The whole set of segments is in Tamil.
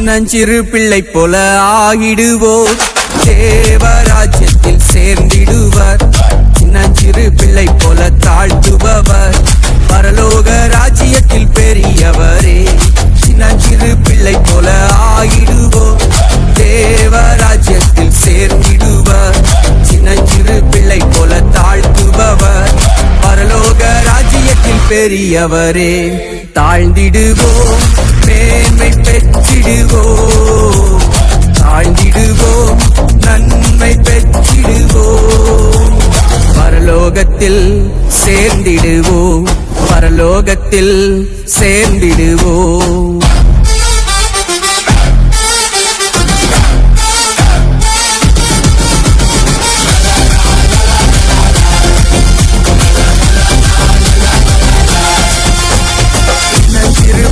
சின்னஞ்சிறு பிள்ளை போல ஆகிடுவோர், தேவராஜ்யத்தில் சேர்ந்திடுவர். சின்னஞ்சிறு பிள்ளை போல தாழ்த்துபவர், பரலோக ராஜ்யத்தில் பெரியவரே. சின்னஞ்சிறு பிள்ளை போல ஆகிடுவோர், தேவராஜ்யத்தில் சேர்ந்திடுவர். சின்னஞ்சிறு பிள்ளை போல தாழ்த்துபவர், பரலோக ராஜ்யத்தில் பெரியவரே. தாழ்ந்திடுவோம், மேன்மை பெற்றிடுவோம். தாழ்ந்திடுவோம், நன்மை பெற்றிடுவோம். பரலோகத்தில் சேர்ந்திடுவோம், பரலோகத்தில் சேர்ந்திடுவோம்.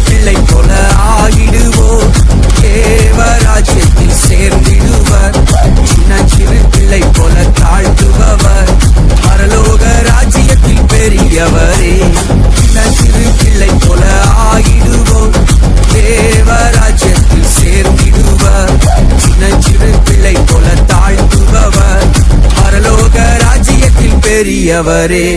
பிள்ளை போல ஆகிடுவோம், தேவராஜ்யத்தில் சேர்ந்திடுவர். சின்னஞ்சிறு பிள்ளை போல தாழ்த்துபவர், பரலோக ராஜ்யத்தில் பெரியவரே. சின்னஞ்சிறு பிள்ளை போல ஆகிடுவோம், தேவராஜ்யத்தில் சேர்ந்திடுவர். சின்னஞ்சிறு பிள்ளை போல தாழ்த்துபவர், பரலோக ராஜ்யத்தில் பெரியவரே.